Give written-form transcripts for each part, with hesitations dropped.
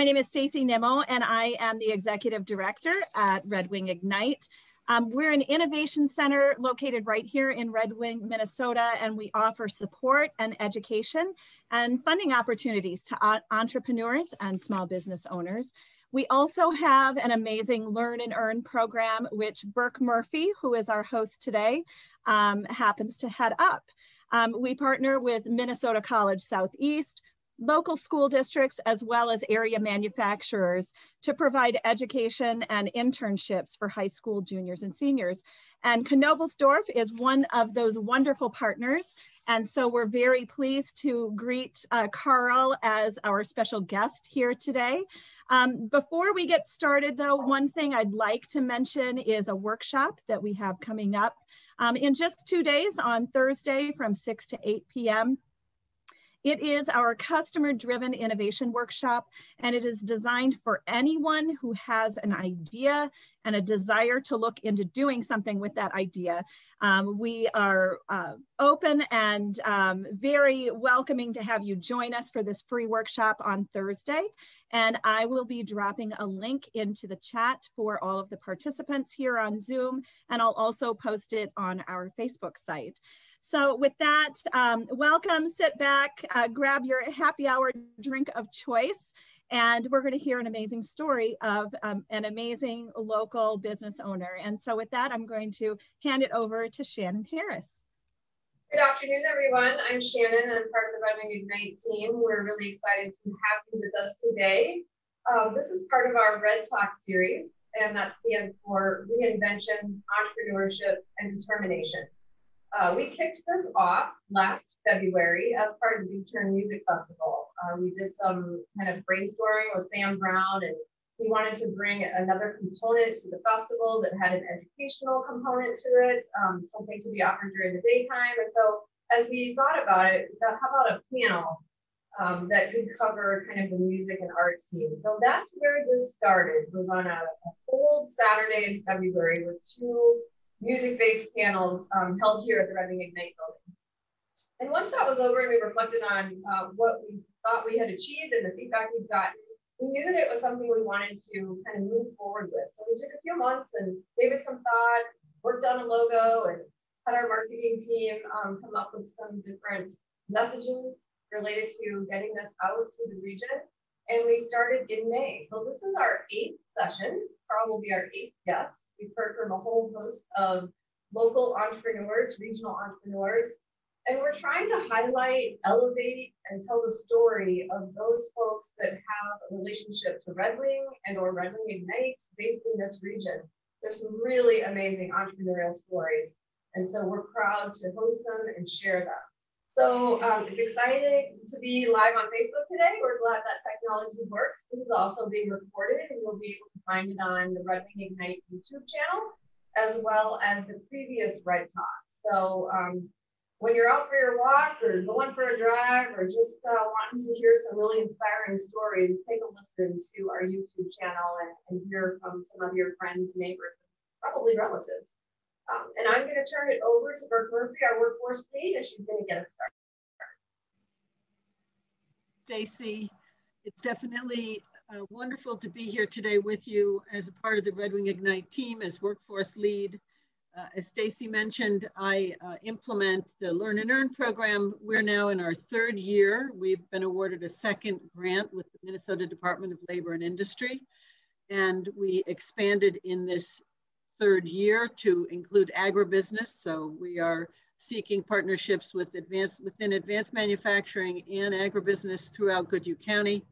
My name is Stacy Nimmo, and I am the Executive Director at Red Wing Ignite. We're an innovation center located right here in Red Wing, Minnesota, and we offer support and education and funding opportunities to entrepreneurs and small business owners. We also have an amazing Learn and Earn program, which Burke Murphy, who is our host today, happens to head up. We partner with Minnesota College Southeast, local school districts, as well as area manufacturers to provide education and internships for high school juniors and seniors. And Knobelsdorff is one of those wonderful partners. And so we're very pleased to greet Karl as our special guest here today. Before we get started though, one thing I'd like to mention is a workshop that we have coming up in just 2 days on Thursday from 6 to 8 p.m. It is our customer-driven innovation workshop, and it is designed for anyone who has an idea and a desire to look into doing something with that idea. We are open and very welcoming to have you join us for this free workshop on Thursday. And I will be dropping a link into the chat for all of the participants here on Zoom, and I'll also post it on our Facebook site. So with that, welcome, sit back, grab your happy hour drink of choice, and we're going to hear an amazing story of an amazing local business owner. And so with that, I'm going to hand it over to Shannan Harris. Good afternoon, everyone. I'm Shannan, and I'm part of the Red Wing Ignite team. We're really excited to have you with us today. This is part of our Red Talk series, and that stands for Reinvention, Entrepreneurship, and Determination. We kicked this off last February as part of the Big Turn Music Festival. We did some kind of brainstorming with Sam Brown, and he wanted to bring another component to the festival that had an educational component to it, something to be offered during the daytime. And so as we thought about it, we thought, how about a panel that could cover kind of the music and art scene? So that's where this started, was on a cold Saturday in February with 2 music-based panels held here at the Red Wing Ignite building. And once that was over and we reflected on what we thought we had achieved and the feedback we've gotten, we knew that it was something we wanted to kind of move forward with. So we took a few months and gave it some thought, worked on a logo, and had our marketing team come up with some different messages related to getting this out to the region. And we started in May. So this is our 8th session. Karl will be our 8th guest. We've heard from a whole host of local entrepreneurs, regional entrepreneurs, and we're trying to highlight, elevate, and tell the story of those folks that have a relationship to Red Wing and or Red Wing Ignite based in this region. There's some really amazing entrepreneurial stories. And so we're proud to host them and share them. So it's exciting to be live on Facebook today. We're glad that technology works. This is also being recorded, and you'll be able to find it on the Red Wing Ignite YouTube channel, as well as the previous Red Talk. So when you're out for your walk or going for a drive or just wanting to hear some really inspiring stories, take a listen to our YouTube channel and hear from some of your friends, neighbors, probably relatives. And I'm going to turn it over to Burke Murphy, our workforce lead, and she's going to get us started. Stacy, it's definitely wonderful to be here today with you as a part of the Red Wing Ignite team as workforce lead. As Stacy mentioned, I implement the Learn and Earn program. We're now in our 3rd year. We've been awarded a 2nd grant with the Minnesota Department of Labor and Industry, and we expanded in this 3rd year to include agribusiness. So we are seeking partnerships with within advanced manufacturing and agribusiness throughout Goodhue County.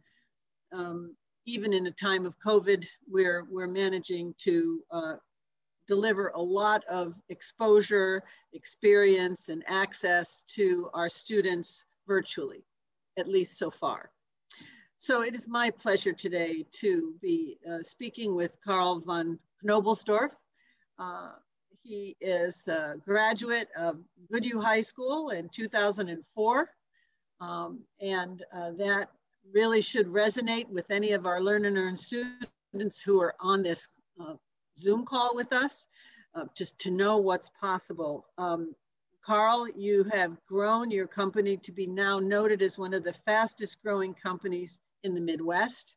Even in a time of COVID, we're managing to deliver a lot of exposure, experience, and access to our students virtually, at least so far. So it is my pleasure today to be speaking with Karl Von Knobelsdorff. He is a graduate of Goodhue High School in 2004, and that really should resonate with any of our Learn and Earn students who are on this Zoom call with us, just to know what's possible. Karl, you have grown your company to be now noted as one of the fastest growing companies in the Midwest.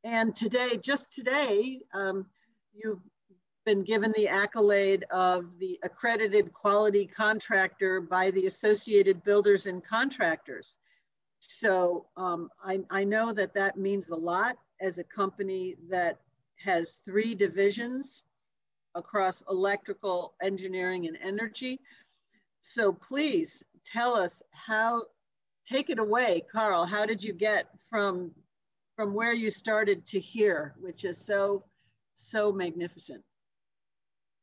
And today, just today, you've been given the accolade of the accredited quality contractor by the Associated Builders and Contractors. So I know that that means a lot as a company that has 3 divisions across electrical, engineering, and energy. So please tell us take it away, Karl. How did you get from where you started to here, which is so magnificent?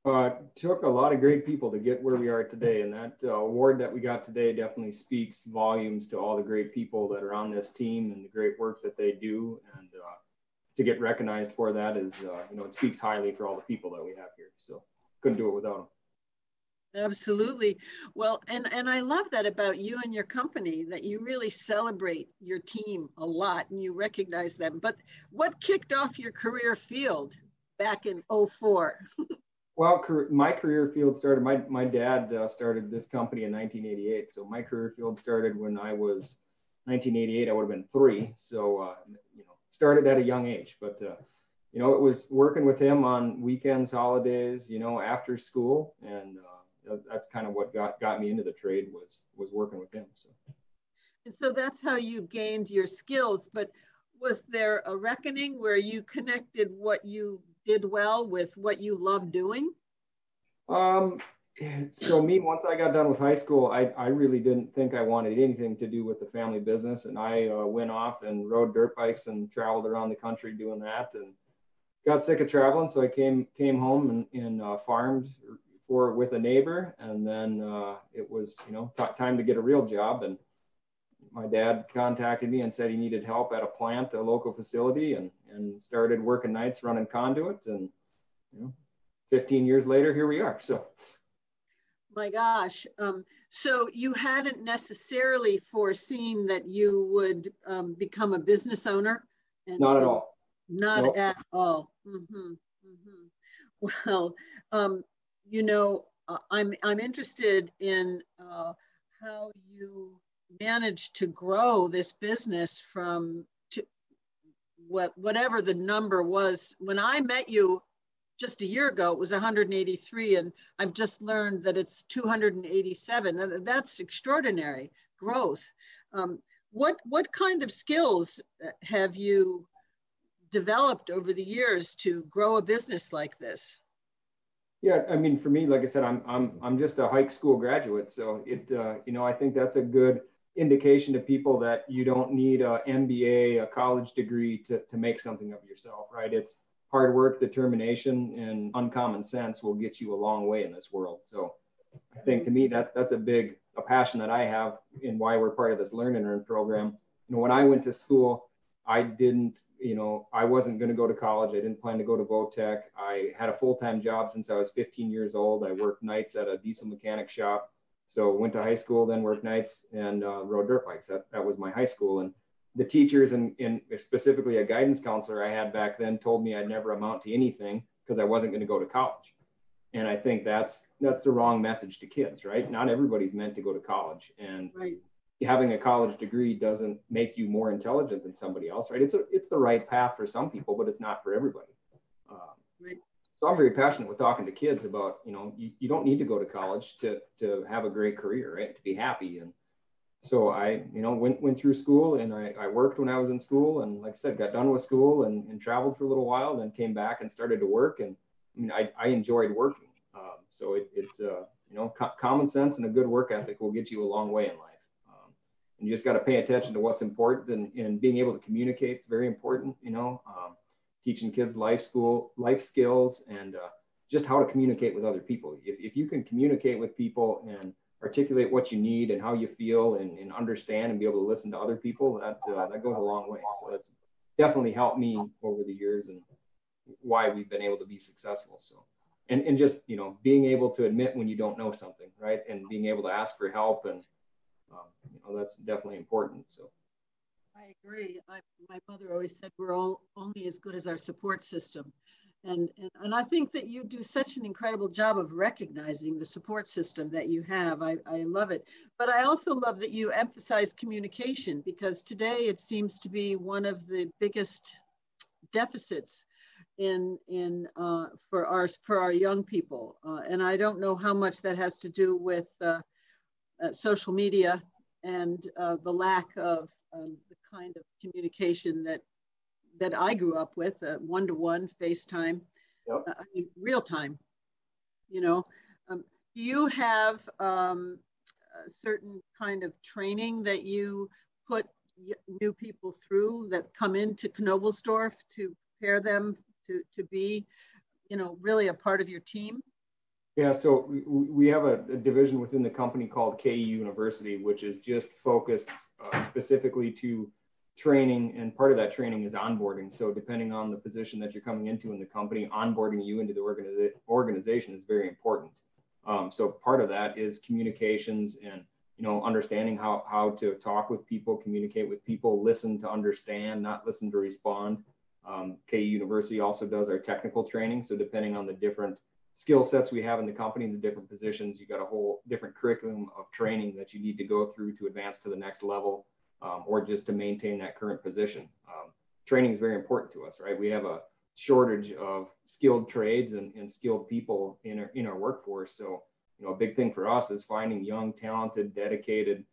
It took a lot of great people to get where we are today, and that award that we got today definitely speaks volumes to all the great people that are on this team and the great work that they do. And to get recognized for that is, it speaks highly for all the people that we have here. So couldn't do it without them. Absolutely. Well, and I love that about you and your company, that you really celebrate your team a lot and you recognize them. But what kicked off your career field back in '04? Well, my career field started, my dad started this company in 1988. So my career field started when I was 1988, I would have been 3. So, started at a young age, but, it was working with him on weekends, holidays, after school. And that's kind of what got me into the trade was working with him. So. And so that's how you gained your skills. But was there a reckoning where you connected what you did well with what you love doing? So once I got done with high school, I really didn't think I wanted anything to do with the family business. And I went off and rode dirt bikes and traveled around the country doing that and got sick of traveling. So I came home and farmed with a neighbor. And then it was, time to get a real job. And my dad contacted me and said he needed help at a plant, a local facility, and started working nights running conduit. And 15 years later, here we are. So, my gosh. So you hadn't necessarily foreseen that you would become a business owner? Not at all. Not nope. At all. Mm-hmm. Mm-hmm. Well, I'm interested in how you managed to grow this business from whatever the number was. When I met you just a year ago, it was 183, and I've just learned that it's 287. That's extraordinary growth. What kind of skills have you developed over the years to grow a business like this? Yeah, I mean, for me, like I said, I'm just a high school graduate, so I think that's a good indication to people that you don't need an MBA, a college degree to make something of yourself, right? It's hard work, determination, and uncommon sense will get you a long way in this world. So I think to me that's a passion that I have in why we're part of this Learn and Earn program. When I went to school, I wasn't going to go to college. I didn't plan to go to Votech. I had a full-time job since I was 15 years old. I worked nights at a diesel mechanic shop. So went to high school, then worked nights and rode dirt bikes. That was my high school. And the teachers and specifically a guidance counselor I had back then told me I'd never amount to anything because I wasn't going to go to college. And I think that's the wrong message to kids, right? Not everybody's meant to go to college. And right. Having a college degree doesn't make you more intelligent than somebody else, right? It's the right path for some people, but it's not for everybody. Right. So I'm very passionate with talking to kids about, you don't need to go to college to have a great career, right? To be happy. And so I, went through school and I worked when I was in school. And like I said, got done with school and traveled for a little while, then came back and started to work. And I enjoyed working. So common sense and a good work ethic will get you a long way in life. And you just got to pay attention to what's important and being able to communicate is very important, teaching kids life skills and just how to communicate with other people. If you can communicate with people and articulate what you need and how you feel and understand and be able to listen to other people, that goes a long way. So that's definitely helped me over the years and why we've been able to be successful. So, and just, being able to admit when you don't know something, right? And being able to ask for help and, that's definitely important. So I agree. My mother always said we're all only as good as our support system. And I think that you do such an incredible job of recognizing the support system that you have. I love it. But I also love that you emphasize communication, because today it seems to be one of the biggest deficits for our young people. And I don't know how much that has to do with social media and the lack of the kind of communication that I grew up with, one-to-one, FaceTime, Yep. I mean, real time, you know. Do you have a certain kind of training that you put new people through that come into Knobelsdorff to prepare them to be, you know, really a part of your team? Yeah, so we have a division within the company called KE University, which is just focused specifically to training, and part of that training is onboarding. So depending on the position that you're coming into in the company, onboarding you into the organization is very important. So part of that is communications and, you know, understanding how to talk with people, communicate with people, listen to understand, not listen to respond. KE University also does our technical training. So depending on the different skill sets we have in the company, the different positions, you got a whole different curriculum of training that you need to go through to advance to the next level, or just to maintain that current position. Training is very important to us, right? We have a shortage of skilled trades and skilled people in our workforce. So, you know, a big thing for us is finding young, talented, dedicated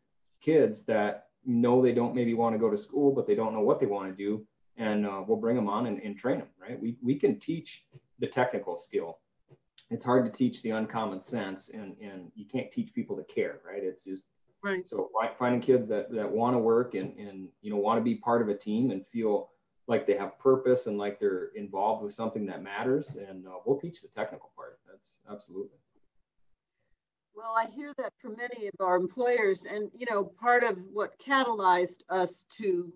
kids that know they don't maybe want to go to school, but they don't know what they want to do. And we'll bring them on and train them, right? We can teach the technical skill. It's hard to teach the uncommon sense, and you can't teach people to care, right? It's just, right. So finding kids that want to work and you know, want to be part of a team and feel like they have purpose and like they're involved with something that matters. And we'll teach the technical part. That's absolutely. Well, I hear that from many of our employers, and, you know, part of what catalyzed us to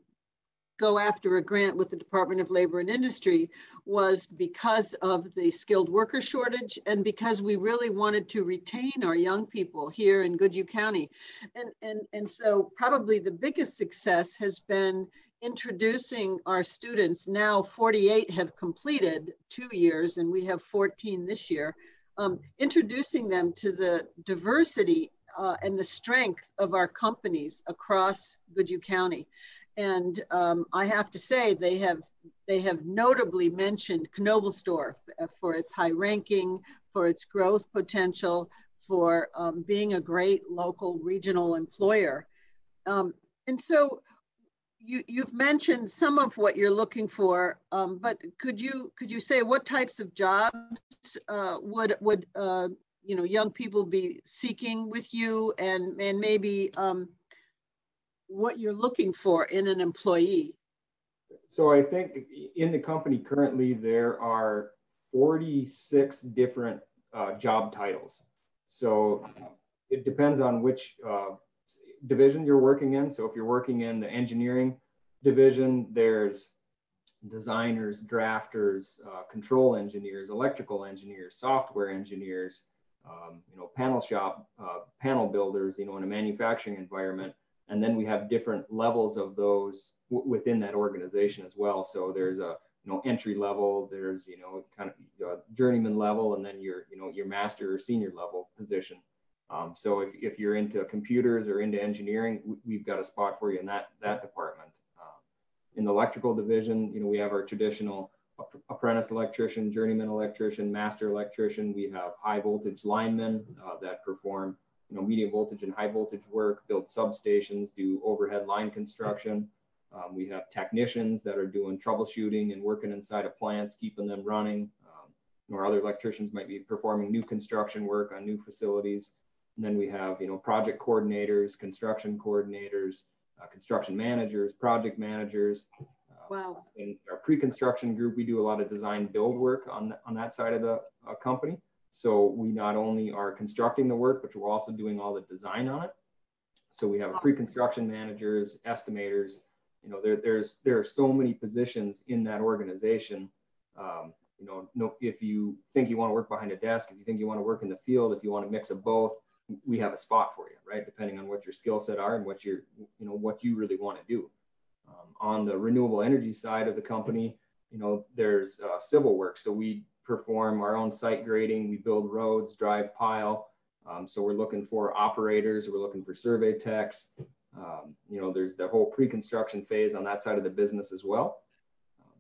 go after a grant with the Department of Labor and Industry was because of the skilled worker shortage, and because we really wanted to retain our young people here in Goodhue County. And so probably the biggest success has been introducing our students. Now 48 have completed 2 years, and we have 14 this year. Introducing them to the diversity and the strength of our companies across Goodhue County. And I have to say, they have notably mentioned Knobelsdorff for its high ranking, for its growth potential, for being a great local regional employer. And so you've mentioned some of what you're looking for, but could you say what types of jobs would you know, young people be seeking with you, and maybe what you're looking for in an employee? So I think in the company currently, there are 46 different job titles. So it depends on which division you're working in. So if you're working in the engineering division, there's designers, drafters, control engineers, electrical engineers, software engineers, you know, panel shop, panel builders, you know, in a manufacturing environment. And then we have different levels of those within that organization as well. So there's a, you know, entry level, there's, you know, kind of journeyman level, and then your, you know, your master or senior level position. So if you're into computers or into engineering, we've got a spot for you in that department. In the electrical division, you know, we have our traditional apprentice electrician, journeyman electrician, master electrician. We have high voltage linemen that perform, you know, medium voltage and high voltage work, build substations, do overhead line construction. We have technicians that are doing troubleshooting and working inside of plants, keeping them running. Or other electricians might be performing new construction work on new facilities. And then we have, you know, project coordinators, construction coordinators, construction managers, project managers. Wow. In our pre-construction group, we do a lot of design build work on that side of the company. So we not only are constructing the work, but we're also doing all the design on it. So we have pre-construction managers, estimators. You know, there are so many positions in that organization. You know, if you think you want to work behind a desk, if you think you want to work in the field, if you want to mix of both, we have a spot for you, right? Depending on what your skill set are and what you really want to do. On the renewable energy side of the company, you know, there's civil work. So we perform our own site grading, we build roads, drive pile. So we're looking for operators, we're looking for survey techs. You know, there's the whole pre-construction phase on that side of the business as well.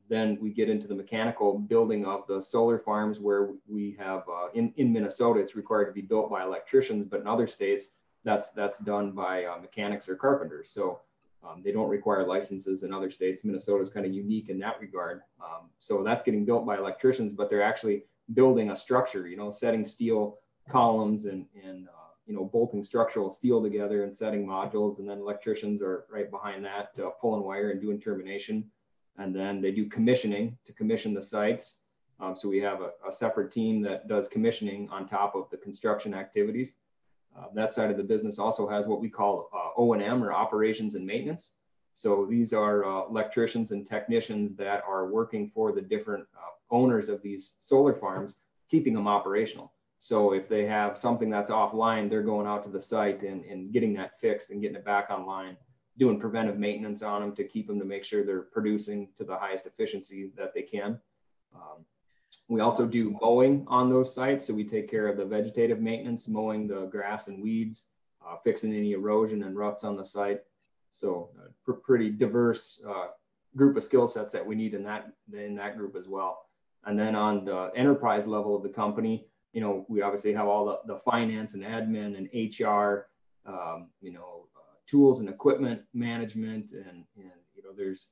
Then we get into the mechanical building of the solar farms, where we have in Minnesota, it's required to be built by electricians, but in other states, that's done by mechanics or carpenters. So they don't require licenses in other states. Minnesota is kind of unique in that regard. So that's getting built by electricians, but they're actually building a structure, you know, setting steel columns and you know, bolting structural steel together and setting modules. And then electricians are right behind that, pulling wire and doing termination. And then they do commissioning to commission the sites. So we have a separate team that does commissioning on top of the construction activities. That side of the business also has what we call O&M, or operations and maintenance. So these are electricians and technicians that are working for the different owners of these solar farms, keeping them operational. So if they have something that's offline, they're going out to the site and getting that fixed and getting it back online, doing preventive maintenance on them to keep them, to make sure they're producing to the highest efficiency that they can. We also do mowing on those sites. So we take care of the vegetative maintenance, mowing the grass and weeds, fixing any erosion and ruts on the site. So pretty diverse group of skill sets that we need in that group as well. And then on the enterprise level of the company, you know, we obviously have all the finance and admin and HR, you know, tools and equipment management, and you know, there's,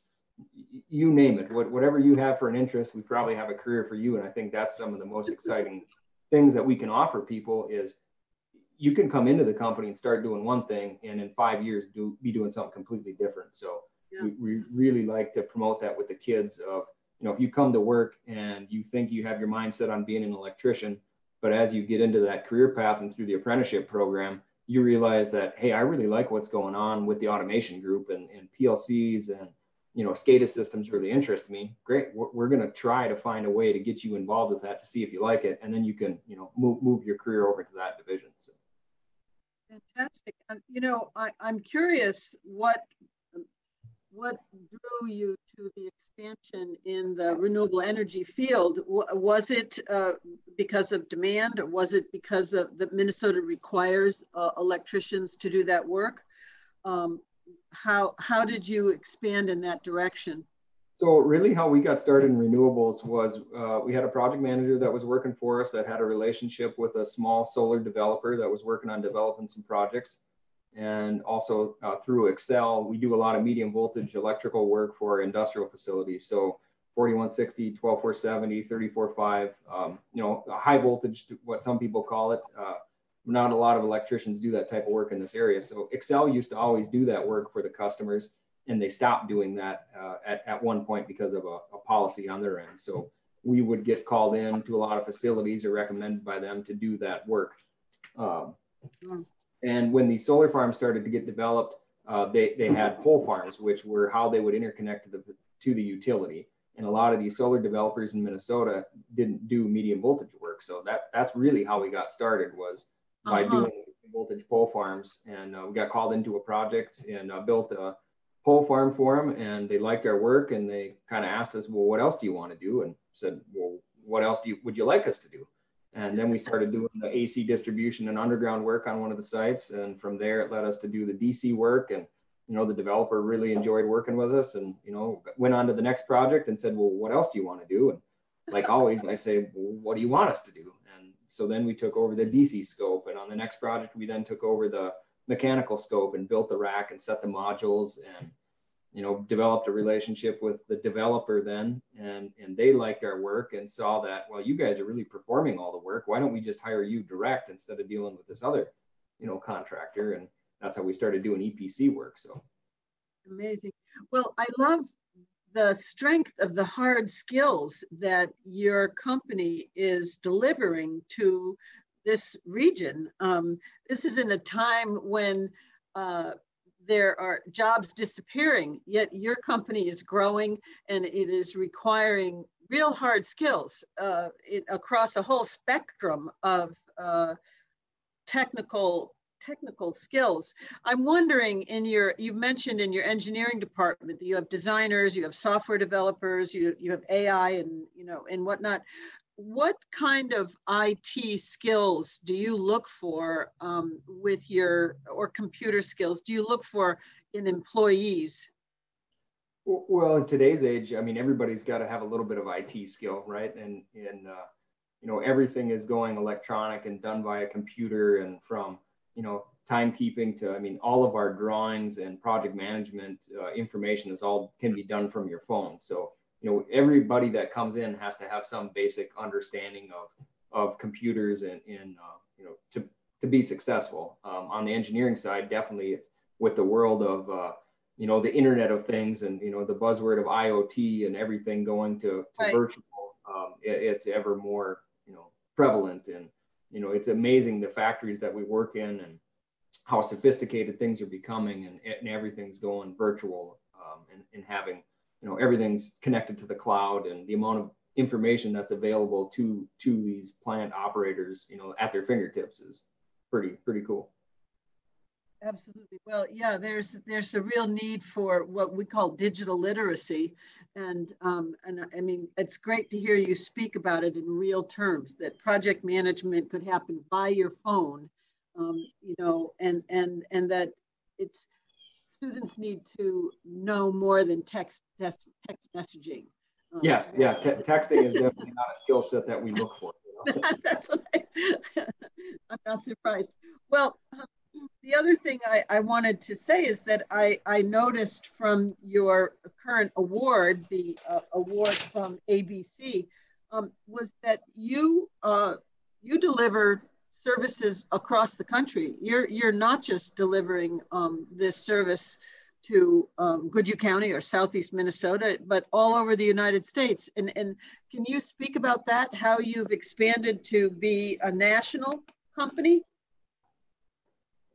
you name it, whatever you have for an interest, we probably have a career for you. And I think that's some of the most exciting things that we can offer people is you can come into the company and start doing one thing, and in 5 years be doing something completely different. So yeah, we really like to promote that with the kids of, you know, if you come to work and you think you have your mindset on being an electrician, but as you get into that career path and through the apprenticeship program, you realize that, hey, I really like what's going on with the automation group and PLCs and, you know, SCADA systems really interest me. Great. We're going to try to find a way to get you involved with that to see if you like it. And then you can, you know, move your career over to that division. So. Fantastic. You know, I'm curious what drew you to the expansion in the renewable energy field? Was it because of demand, or was it because of the Minnesota requires electricians to do that work? How did you expand in that direction? So really how we got started in renewables was we had a project manager that was working for us that had a relationship with a small solar developer that was working on developing some projects. And also through Excel, we do a lot of medium voltage electrical work for industrial facilities. So 4160, 12470, 345, you know, high voltage, what some people call it. Not a lot of electricians do that type of work in this area. So Excel used to always do that work for the customers, and they stopped doing that at one point because of a policy on their end. So we would get called in to a lot of facilities or recommended by them to do that work. And when these solar farms started to get developed, they had pole farms, which were how they would interconnect to the utility. And a lot of these solar developers in Minnesota didn't do medium voltage work. So that's really how we got started, was by doing voltage pole farms. And we got called into a project and built a pole farm for them. And they liked our work, and they kind of asked us, well, what else do you want to do? And said, well, what else would you like us to do? And then we started doing the AC distribution and underground work on one of the sites. And from there, it led us to do the DC work. And, you know, the developer really enjoyed working with us, and, you know, went on to the next project and said, well, what else do you want to do? And like always, I say, well, what do you want us to do? And so then we took over the DC scope. And on the next project, we then took over the mechanical scope and built the rack and set the modules, and, you know, developed a relationship with the developer then, and they liked our work and saw that, well, you guys are really performing all the work. Why don't we just hire you direct instead of dealing with this other, you know, contractor? And that's how we started doing EPC work. So amazing. Well, I love the strength of the hard skills that your company is delivering to this region. This is in a time when there are jobs disappearing, yet your company is growing, and it is requiring real hard skills across a whole spectrum of technical skills. I'm wondering, you've mentioned in your engineering department that you have designers, you have software developers, you have AI and, you know, and whatnot. What kind of IT skills do you look for or computer skills do you look for in employees? Well, in today's age, I mean, everybody's got to have a little bit of IT skill, right? And you know, everything is going electronic and done by a computer, and from, you know, timekeeping to, I mean, all of our drawings and project management information is all can be done from your phone. So, you know, everybody that comes in has to have some basic understanding of computers and you know, to be successful. On the engineering side, definitely it's with the world of you know, the Internet of Things, and, you know, the buzzword of IoT and everything going to Right. virtual, it's ever more, you know, prevalent. And, you know, it's amazing the factories that we work in and how sophisticated things are becoming, and everything's going virtual, and having, you know, everything's connected to the cloud, and the amount of information that's available to these plant operators, you know, at their fingertips is pretty cool. Absolutely. Well, yeah, there's a real need for what we call digital literacy, and I mean, it's great to hear you speak about it in real terms, that project management could happen by your phone, you know, and that it's students need to know more than text messaging. Yes, yeah, texting is definitely not a skill set that we look for. You know? That's what I'm not surprised. Well. The other thing I wanted to say is that I noticed from your current award, the award from ABC, was that you deliver services across the country. You're not just delivering this service to Goodhue County or Southeast Minnesota, but all over the United States. And can you speak about that, how you've expanded to be a national company?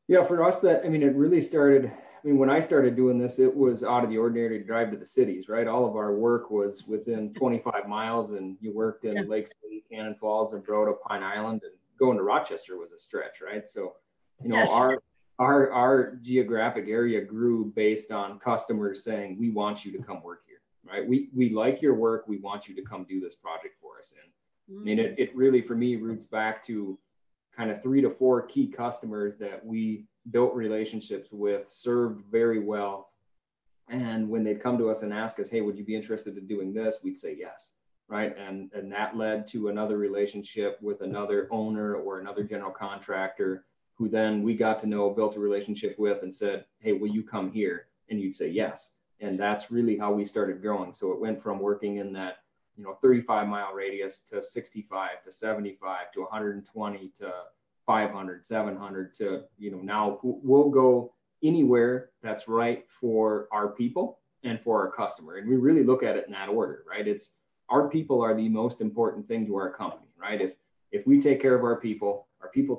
Yeah, for us, that, I mean, it really started, I mean, when I started doing this, it was out of the ordinary to drive to the cities, right? All of our work was within 25 miles, and you worked in Lake City, Cannon Falls, and Broda, Pine Island, and going to Rochester was a stretch, right? So, you know, Yes. our geographic area grew based on customers saying, we want you to come work here, right? We like your work. We want you to come do this project for us. And I mean, it really, for me, roots back to kind of 3 to 4 key customers that we built relationships with, served very well. And when they'd come to us and ask us, hey, would you be interested in doing this? We'd say yes, right? And that led to another relationship with another owner or another general contractor, who then we got to know, built a relationship with, and said, hey, will you come here? And you'd say yes. And that's really how we started growing. So it went from working in that, you know, 35-mile radius to 65 to 75 to 120 to 500, 700 to, you know, now we'll go anywhere that's right for our people and for our customer. And we really look at it in that order, right? It's our people are the most important thing to our company, right? If we take care of our people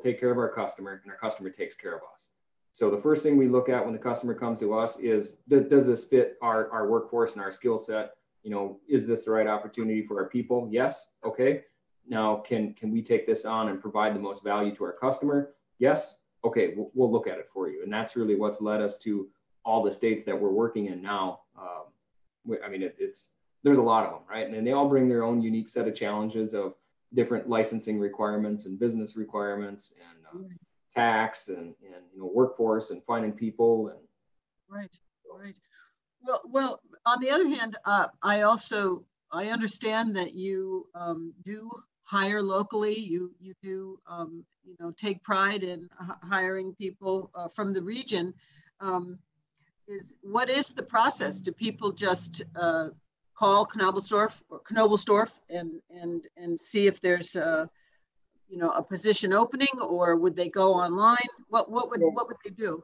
take care of our customer, and our customer takes care of us. So the first thing we look at when the customer comes to us is, does this fit our workforce and our skill set? You know, is this the right opportunity for our people? Yes. Okay. Now, can we take this on and provide the most value to our customer? Yes. Okay. We'll look at it for you. And that's really what's led us to all the states that we're working in now. I mean, there's a lot of them, right? And they all bring their own unique set of challenges of different licensing requirements and business requirements and tax and you know, workforce and finding people. And right. Well, on the other hand, I understand that you do hire locally. You do you know, take pride in hiring people from the region. What is the process? Do people just call Knobelsdorff and see if there's you know, a position opening, or would they go online? What would they do?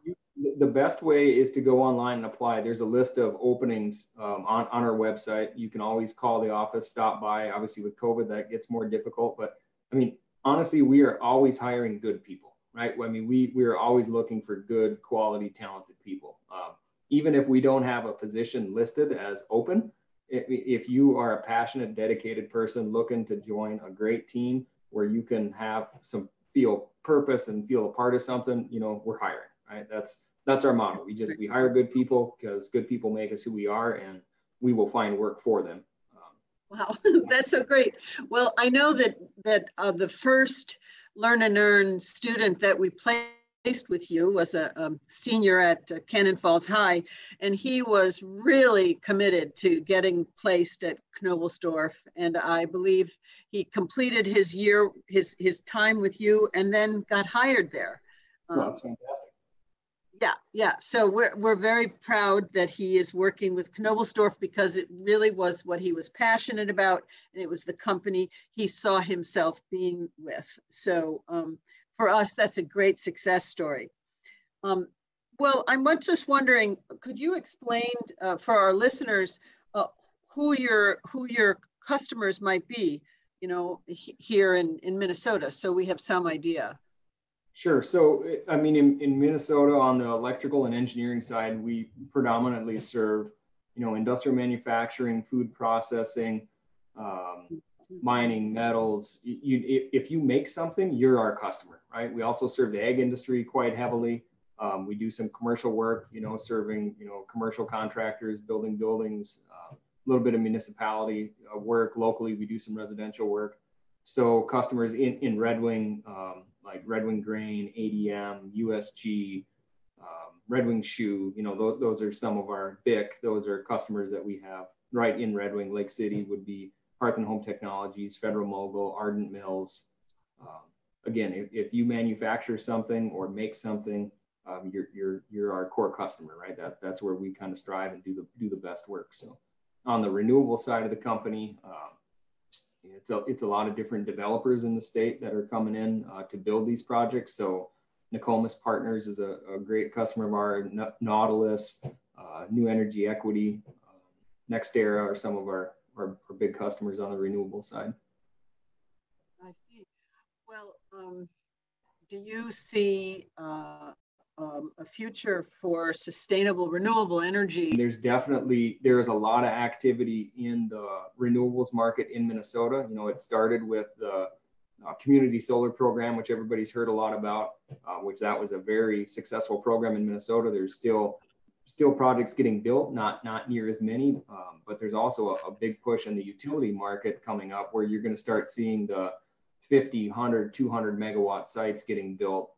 The best way is to go online and apply. There's a list of openings on our website. You can always call the office, stop by. Obviously with COVID, that gets more difficult, but I mean, honestly, we are always hiring good people, right? I mean, we are always looking for good, quality, talented people. Even if we don't have a position listed as open, if you are a passionate, dedicated person looking to join a great team where you can have feel purpose and feel a part of something, you know, we're hiring, right? That's our model. We hire good people because good people make us who we are, and we will find work for them. Wow, that's so great. Well, I know that the first Learn and Earn student that we placed placed with you, was a senior at Cannon Falls High, and he was really committed to getting placed at Knobelsdorff. And I believe he completed his year, his time with you, and then got hired there. Well, that's fantastic. Yeah. So we're very proud that he is working with Knobelsdorff, because it really was what he was passionate about, and it was the company he saw himself being with. So for us, that's a great success story. Well, I'm just wondering, could you explain for our listeners who your customers might be, here in Minnesota, so we have some idea? Sure. So, I mean, in Minnesota, on the electrical and engineering side, we predominantly serve, industrial manufacturing, food processing, mining, metals. If you make something, you're our customer, right? We also serve the ag industry quite heavily. We do some commercial work, serving, commercial contractors, building buildings, a little bit of municipality work. Locally, we do some residential work. So customers in Red Wing, like Red Wing Grain, ADM, USG, Red Wing Shoe, those are some of our BIC. Those are customers that we have right in Red Wing. Lake City would be Hearth and Home Technologies, Federal Mogul, Ardent Mills. Again, if you manufacture something or make something, you're our core customer, right? That's where we kind of strive and do the best work. So on the renewable side of the company, it's a lot of different developers in the state that are coming in to build these projects. So Nokomis Partners is a great customer of ours. Nautilus, New Energy Equity, NextEra are some of our big customers on the renewable side. I see. Well, do you see a future for sustainable renewable energy? There is a lot of activity in the renewables market in Minnesota. It started with the community solar program, which everybody's heard a lot about, which that was a very successful program in Minnesota. There's still projects getting built, not near as many, but there's also a big push in the utility market coming up, where you're going to start seeing the 50, 100, 200 megawatt sites getting built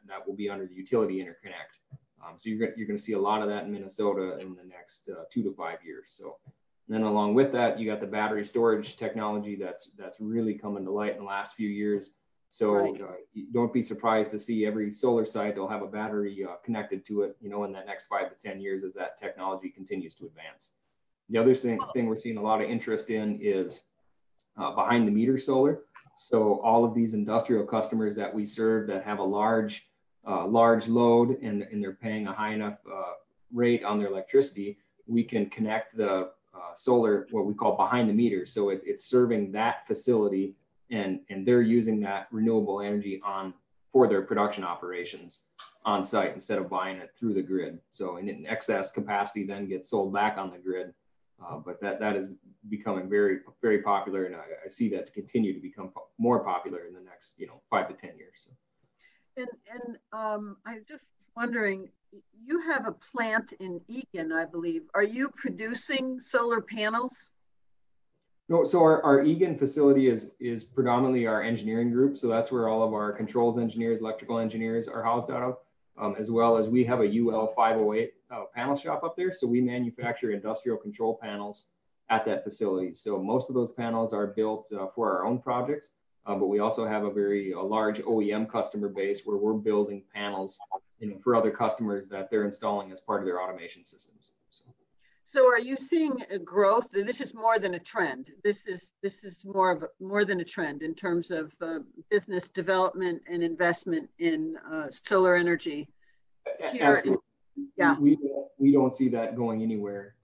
that will be under the utility interconnect. So you're going to see a lot of that in Minnesota in the next 2 to 5 years. So then along with that, you got the battery storage technology that's really coming to light in the last few years. So don't be surprised to see every solar site will have a battery connected to it, in the next 5 to 10 years as that technology continues to advance. The other thing we're seeing a lot of interest in is behind the meter solar. So all of these industrial customers that we serve that have a large load and they're paying a high enough rate on their electricity, we can connect the solar, what we call behind the meter. So it's serving that facility, and they're using that renewable energy for their production operations on site instead of buying it through the grid. So in excess capacity then gets sold back on the grid. But that is becoming very, very popular, and I see that to continue to become more popular in the next 5 to 10 years. So. And I'm just wondering, you have a plant in Eagan, I believe. Are you producing solar panels? No, so our Eagan facility is predominantly our engineering group. So that's where all of our controls engineers, electrical engineers are housed out of, as well as we have a UL 508 panel shop up there. So we manufacture industrial control panels at that facility. So most of those panels are built for our own projects, but we also have a large OEM customer base where we're building panels for other customers that they're installing as part of their automation systems. So are you seeing a growth? This is more than a trend. This is more than a trend in terms of business development and investment in solar energy. Absolutely. We don't see that going anywhere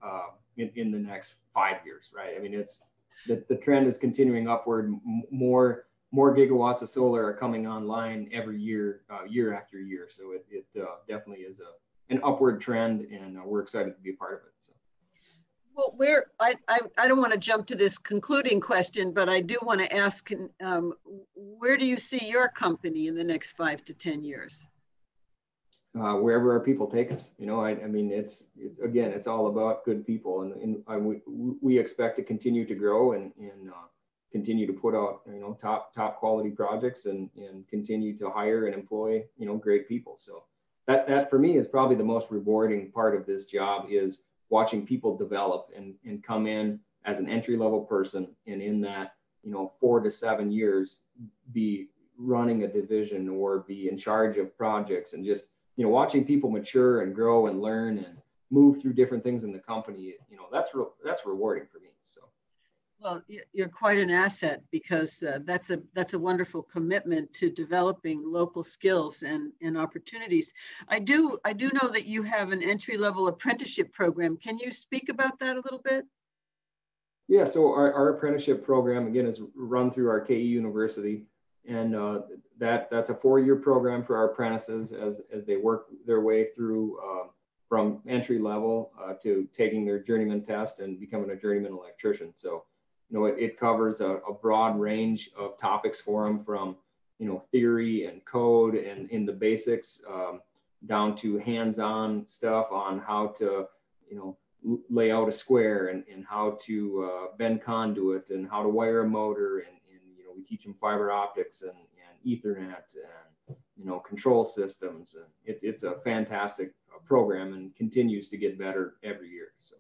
in the next 5 years, right? I mean, it's the trend is continuing upward. More gigawatts of solar are coming online every year, year after year. So it definitely is an upward trend, and we're excited to be a part of it. So. Well, I don't want to jump to this concluding question, but I do want to ask, where do you see your company in the next 5 to 10 years? Wherever our people take us, I mean, it's all about good people, and we expect to continue to grow and continue to put out, top quality projects and continue to hire and employ, great people. So that for me is probably the most rewarding part of this job, is watching people develop and come in as an entry-level person, and in that, 4 to 7 years be running a division or be in charge of projects, and just, watching people mature and grow and learn and move through different things in the company, that's rewarding for me. So. Well, you're quite an asset, because that's a wonderful commitment to developing local skills and opportunities. I do know that you have an entry-level apprenticeship program. Can you speak about that a little bit? Yeah, so our apprenticeship program, again, is run through our KE University, and that's a 4-year program for our apprentices as they work their way through from entry level to taking their journeyman test and becoming a journeyman electrician. So, it covers a broad range of topics for them, from, theory and code and in the basics down to hands-on stuff on how to, lay out a square and how to bend conduit and how to wire a motor. And we teach them fiber optics and Ethernet and, control systems. And it's a fantastic program and continues to get better every year. So.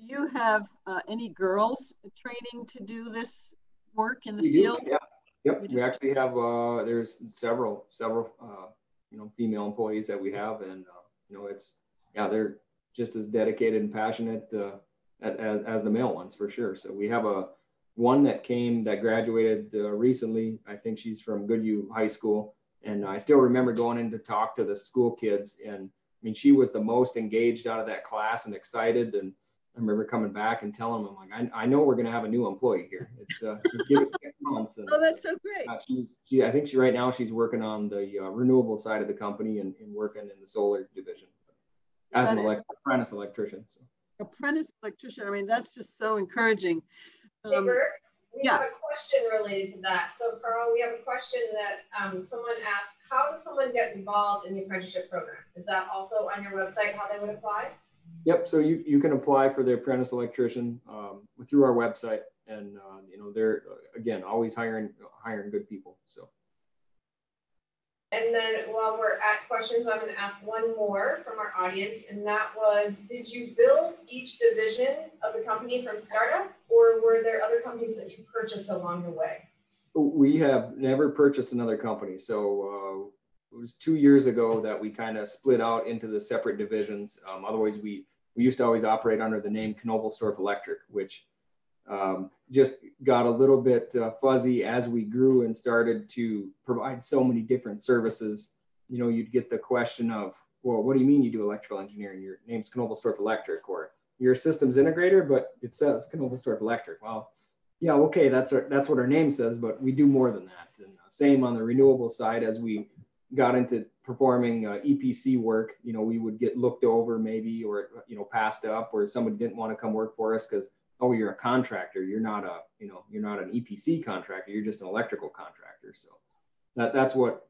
Do you have any girls training to do this work in the We field? do, yeah. Yep. We actually have, there's several, female employees that we have, and, they're just as dedicated and passionate as the male ones, for sure. So we have one that graduated recently. I think she's from Goodhue High School. And I still remember going in to talk to the school kids. And I mean, she was the most engaged out of that class and excited. And I remember coming back and telling them, I'm like, I know we're going to have a new employee here. It's give it 6 months. And, oh, that's so great. I think right now she's working on the renewable side of the company and working in the solar division as an apprentice electrician. So. Apprentice electrician. I mean, that's just so encouraging. Hey, Burke, we have a question related to that. So, Karl, we have a question that someone asked, how does someone get involved in the apprenticeship program? Is that also on your website, how they would apply? Yep. So you can apply for the apprentice electrician through our website, and they're again always hiring good people. So. And then while we're at questions, I'm going to ask one more from our audience, and that was: did you build each division of the company from startup, or were there other companies that you purchased along the way? We have never purchased another company. So it was 2 years ago that we kind of split out into the separate divisions. Otherwise, we used to always operate under the name Knobelsdorff Electric, which just got a little bit fuzzy as we grew and started to provide so many different services. You'd get the question of, well, what do you mean you do electrical engineering? Your name's Knobelsdorff Electric, or you're a systems integrator, but it says Knobelsdorff Electric. Well, yeah, okay, that's what our name says, but we do more than that. And same on the renewable side, as we got into performing EPC work, we would get looked over maybe, or, passed up, or somebody didn't want to come work for us because, oh, you're a contractor. You're not an EPC contractor. You're just an electrical contractor. So that's what,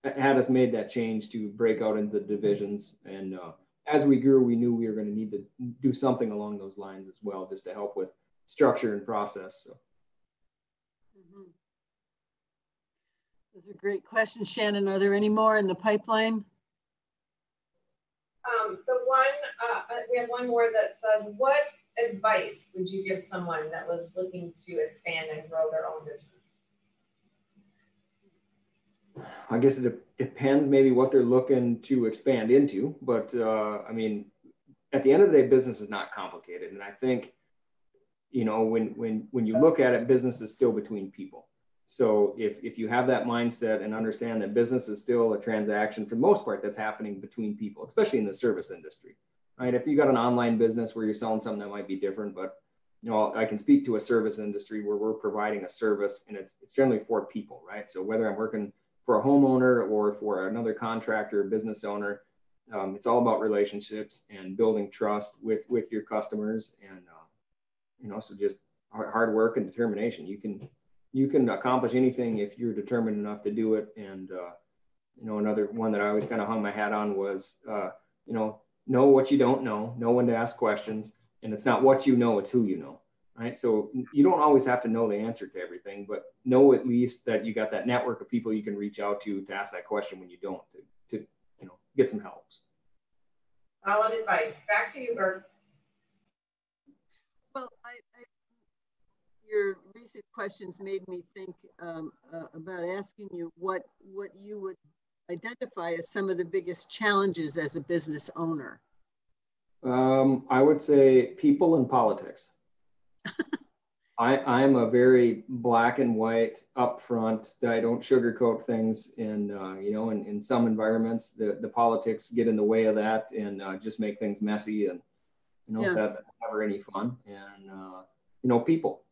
had us made that change to break out into the divisions. And as we grew, we knew we were going to need to do something along those lines as well, just to help with structure and process. So. Mm-hmm. Those are great questions, Shannan. Are there any more in the pipeline? We have one more that says, what advice would you give someone that was looking to expand and grow their own business? I guess it depends maybe what they're looking to expand into, but I mean, at the end of the day, business is not complicated. And I think, when you look at it, business is still between people. So if you have that mindset and understand that business is still a transaction for the most part that's happening between people, especially in the service industry, right? If you got an online business where you're selling something, that might be different, but I can speak to a service industry where we're providing a service, and it's generally for people, right? So whether I'm working for a homeowner or for another contractor, business owner, it's all about relationships and building trust with your customers, and so just hard work and determination. You can accomplish anything if you're determined enough to do it. And another one that I always kind of hung my hat on was know what you don't know when to ask questions, and it's not what you know, it's who you know, right? So you don't always have to know the answer to everything, but know at least that you got that network of people you can reach out to ask that question when you don't, to get some help. Solid advice. Back to you, Burke. Well, your recent questions made me think about asking you what you would identify as some of the biggest challenges as a business owner. I would say people and politics. I'm a very black and white, upfront. I don't sugarcoat things, and in some environments, the politics get in the way of that and just make things messy, and that's never any fun. And people,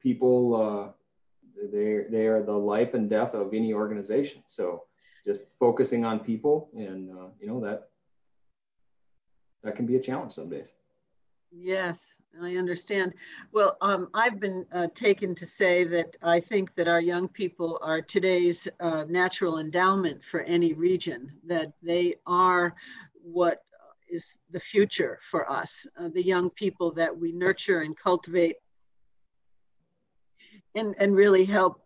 they are the life and death of any organization. So just focusing on people, and that can be a challenge some days. Yes, I understand. Well, I've been taken to say that I think that our young people are today's natural endowment for any region, that they are what is the future for us, the young people that we nurture and cultivate and really help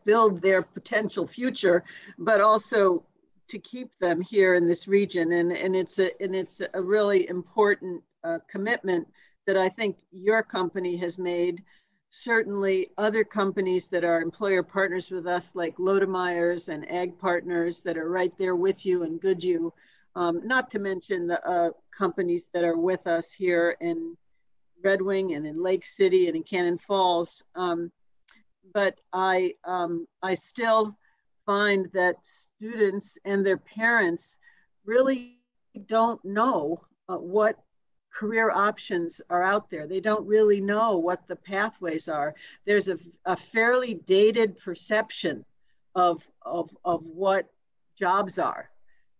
build their potential future, but also to keep them here in this region. And it's a really important commitment that I think your company has made. Certainly other companies that are employer partners with us, like Lodemeier's and Ag Partners, that are right there with you, and Goodhue, not to mention the companies that are with us here in Red Wing and in Lake City and in Cannon Falls. But I still find that students and their parents really don't know what career options are out there. They don't really know what the pathways are. There's a fairly dated perception of what jobs are.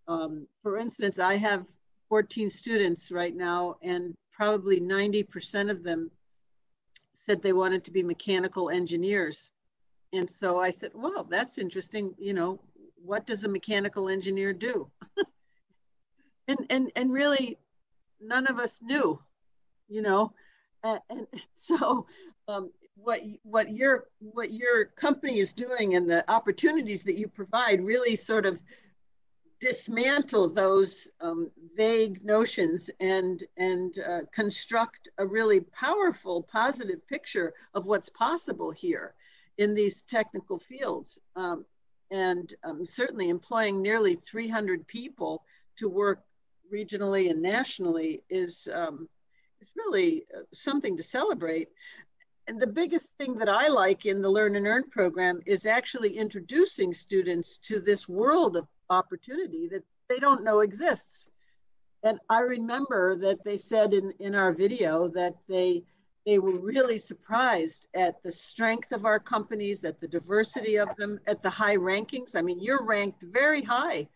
For instance, I have 14 students right now, and probably 90% of them said they wanted to be mechanical engineers. And so I said, well, that's interesting. What does a mechanical engineer do? and really, none of us knew, and so what your company is doing and the opportunities that you provide really sort of dismantle those vague notions and construct a really powerful, positive picture of what's possible here in these technical fields, and certainly employing nearly 300 people to work regionally and nationally is really something to celebrate. And the biggest thing that I like in the Learn and Earn program is actually introducing students to this world of opportunity that they don't know exists. And I remember that they said in our video that they were really surprised at the strength of our companies, at the diversity of them, at the high rankings. I mean, you're ranked very high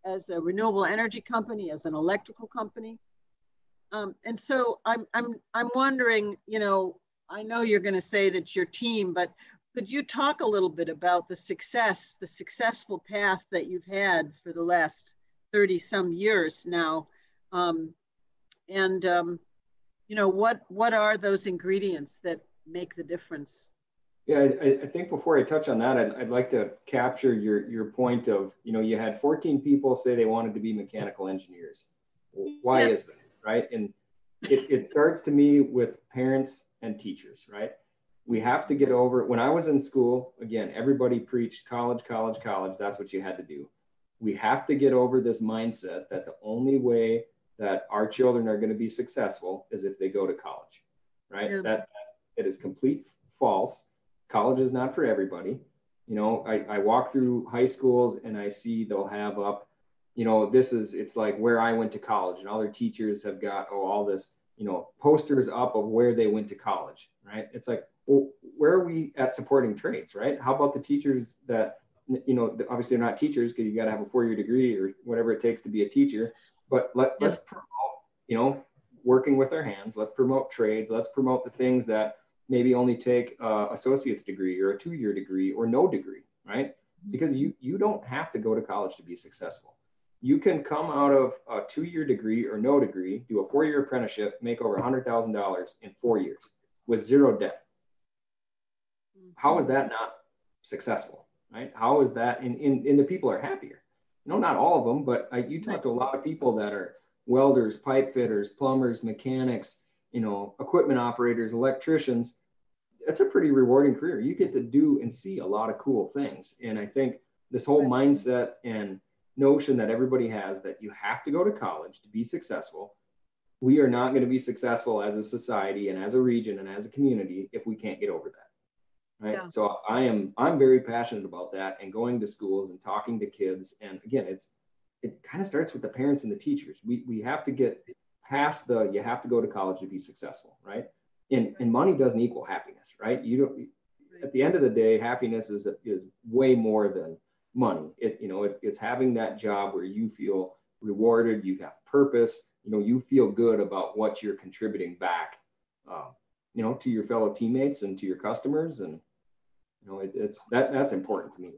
as a renewable energy company, as an electrical company. And so I'm wondering, I know you're going to say that's your team, but could you talk a little bit about the successful path that you've had for the last 30 some years now? What are those ingredients that make the difference? Yeah, I think before I touch on that, I'd like to capture your point of, you had 14 people say they wanted to be mechanical engineers. Why is that, right? And it starts to me with parents and teachers, right? We have to get over, when I was in school, again, everybody preached college, college, college. That's what you had to do. We have to get over this mindset that the only way that our children are going to be successful is if they go to college, right? Yeah. That it is complete false. College is not for everybody. I walk through high schools and I see they'll have up, it's like where I went to college, and all their teachers have got, all this, posters up of where they went to college, right? It's like, well, where are we at supporting trades, right? How about the teachers that, obviously they're not teachers because you got to have a 4-year degree or whatever it takes to be a teacher, but let's promote, working with our hands. Let's promote trades. Let's promote the things that maybe only take associate's degree or a 2-year degree or no degree, right? Because you don't have to go to college to be successful. You can come out of a 2-year degree or no degree, do a 4-year apprenticeship, make over $100,000 in 4 years. with zero debt. How is that not successful, right? How is that, and the people are happier? You know, not all of them, but you talk to a lot of people that are welders, pipe fitters, plumbers, mechanics, you know, equipment operators, electricians. It's a pretty rewarding career. You get to do and see a lot of cool things. And I think this whole mindset and notion that everybody has that you have to go to college to be successful, we are not going to be successful as a society and as a region and as a community if we can't get over that. Right. Yeah. So I'm very passionate about that, and going to schools and talking to kids. And again, it kind of starts with the parents and the teachers. We have to get past you have to go to college to be successful. Right. And money doesn't equal happiness. Right. You don't, at the end of the day, happiness is way more than money. It's having that job where you feel rewarded, you have purpose, you know, you feel good about what you're contributing back, you know, to your fellow teammates and to your customers. And you know, that's important to me.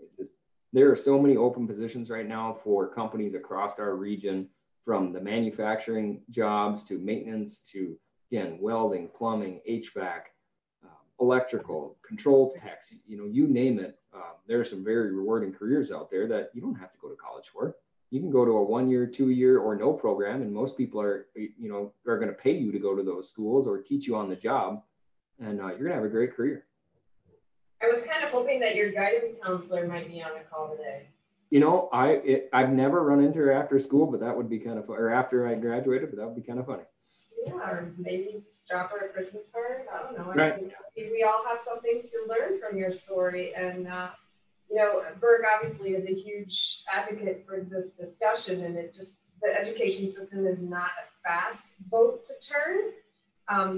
There are so many open positions right now for companies across our region, from the manufacturing jobs to maintenance to, again, welding, plumbing, HVAC, electrical, controls techs, you know, you name it. There are some very rewarding careers out there that you don't have to go to college for. You can go to a 1-year, 2-year, or no program, and most people are going to pay you to go to those schools or teach you on the job, and you're going to have a great career. I was kind of hoping that your guidance counselor might be on the call today. You know, I've never run into her after school, but that would be kind of fun, or after I graduated, but that would be kind of funny. Yeah, or maybe just drop her a Christmas card. I don't know. Right. I think we all have something to learn from your story. And, you know, Burke obviously is a huge advocate for this discussion, and the education system is not a fast boat to turn.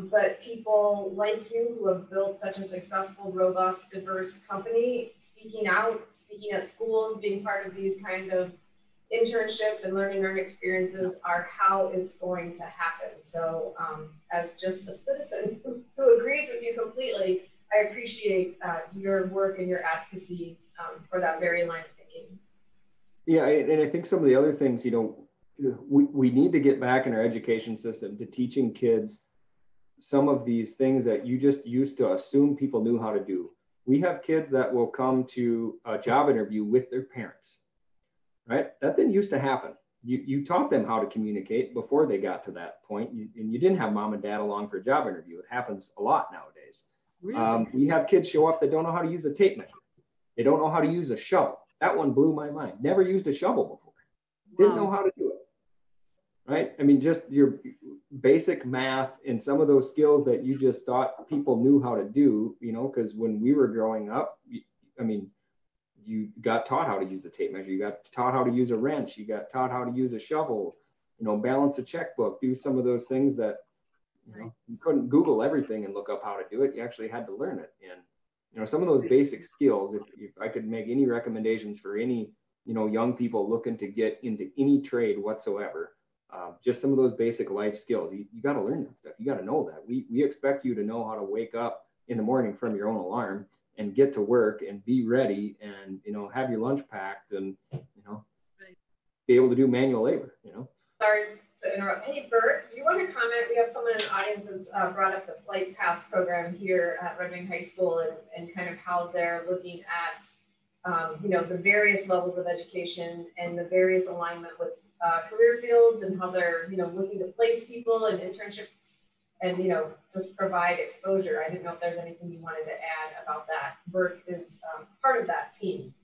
But people like you who have built such a successful, robust, diverse company, speaking out, speaking at schools, being part of these kind of internship and learning experiences are how it's going to happen. So as just a citizen who agrees with you completely, I appreciate your work and your advocacy for that very line of thinking. Yeah, and I think some of the other things, you know, we need to get back in our education system to teaching kids some of these things that you just used to assume people knew how to do. We have kids that will come to a job interview with their parents, right? That didn't used to happen. You taught them how to communicate before they got to that point, and you didn't have mom and dad along for a job interview. It happens a lot nowadays. Really? We have kids show up that don't know how to use a tape measure. They don't know how to use a shovel. That one blew my mind. Never used a shovel before. Didn't know how to do it. Right? I mean, just your basic math and some of those skills that you just thought people knew how to do, you know, because when we were growing up, I mean, you got taught how to use a tape measure, you got taught how to use a wrench, you got taught how to use a shovel, you know, balance a checkbook, do some of those things that, you know, you couldn't Google everything and look up how to do it. You actually had to learn it. And, you know, some of those basic skills, if I could make any recommendations for any, you know, young people looking to get into any trade whatsoever, just some of those basic life skills. You got to learn that stuff. You got to know that. We expect you to know how to wake up in the morning from your own alarm and get to work and be ready and, you know, have your lunch packed and, you know, be able to do manual labor, you know. Sorry to interrupt. Hey, Bert, do you want to comment? We have someone in the audience that's brought up the Flight Pass program here at Red Wing High School and kind of how they're looking at, you know, the various levels of education and the various alignment with career fields and how they're, you know, looking to place people in internships and, you know, just provide exposure. I didn't know if there's anything you wanted to add about that. Burke is part of that team.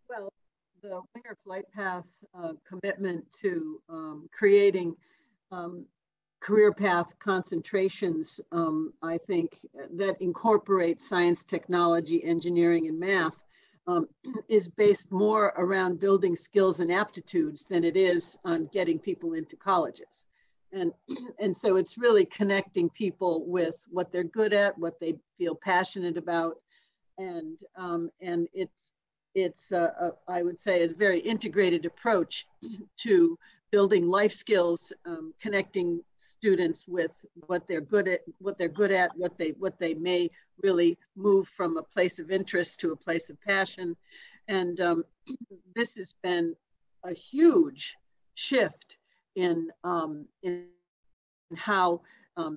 Well, the Winger Flight Path commitment to creating career path concentrations, I think that incorporate science, technology, engineering, and math is based more around building skills and aptitudes than it is on getting people into colleges. And so it's really connecting people with what they're good at, what they feel passionate about. And it's I would say, a very integrated approach to building life skills, connecting students with what they're good at, what they may really move from a place of interest to a place of passion. And this has been a huge shift in how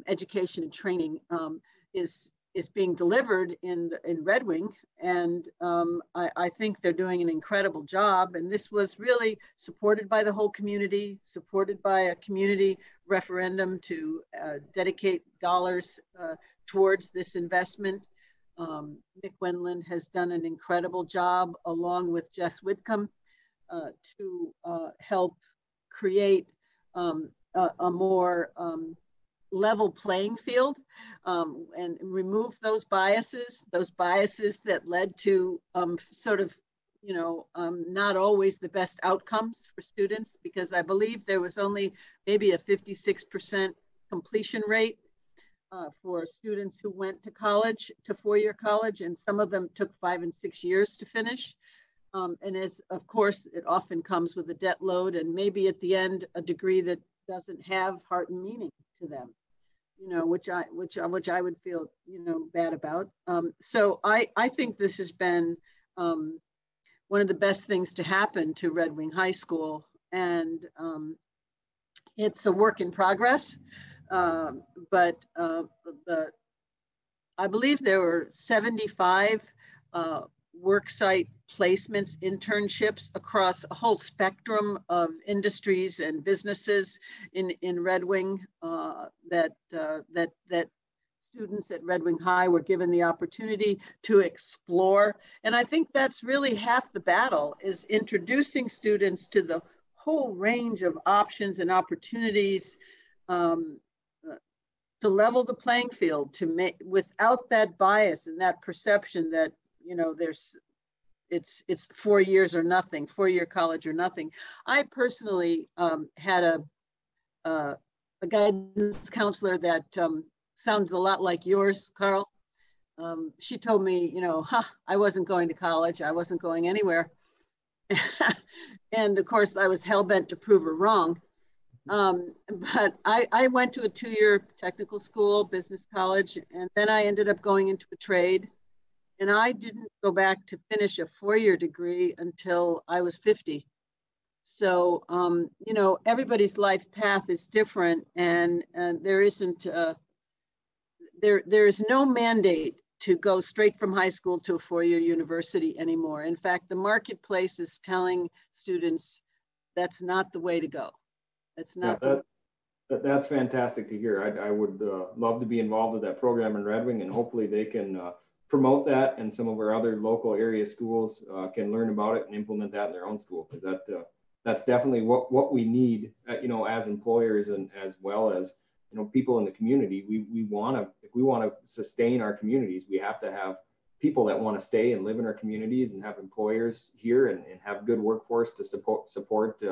education and training is being delivered in Red Wing, and I think they're doing an incredible job. And this was really supported by the whole community, supported by a community referendum to dedicate dollars towards this investment. Mick Wendland has done an incredible job, along with Jess Whitcomb, to help create a more level playing field, and remove those biases that led to not always the best outcomes for students, because I believe there was only maybe a 56% completion rate for students who went to college, to four-year college, and some of them took 5 and 6 years to finish. And as of course, it often comes with a debt load, and maybe at the end, a degree that doesn't have heart and meaning to them, which I would feel, bad about. So I think this has been one of the best things to happen to Red Wing High School, and it's a work in progress. But I believe there were 75 worksite placements, internships across a whole spectrum of industries and businesses in Red Wing, that students at Red Wing High were given the opportunity to explore. And I think that's really half the battle, is introducing students to the whole range of options and opportunities, to level the playing field, to make, without that bias and that perception that, it's 4 years or nothing, 4-year college or nothing. I personally had a guidance counselor that sounds a lot like yours, Karl. She told me, I wasn't going to college. I wasn't going anywhere. And of course, I was hell-bent to prove her wrong. But I went to a 2-year technical school, business college, and then I ended up going into a trade. And I didn't go back to finish a 4-year degree until I was 50. So, everybody's life path is different, and there isn't, there is no mandate to go straight from high school to a 4-year university anymore. In fact, the marketplace is telling students that's not the way to go. That's not. That's fantastic to hear. I would love to be involved with that program in Red Wing, and hopefully they can promote that, and some of our other local area schools can learn about it and implement that in their own school, because that's definitely what we need, as employers, and as well as people in the community. We want to, if we want to sustain our communities, we have to have people that want to stay and live in our communities, and have employers here, and have good workforce to support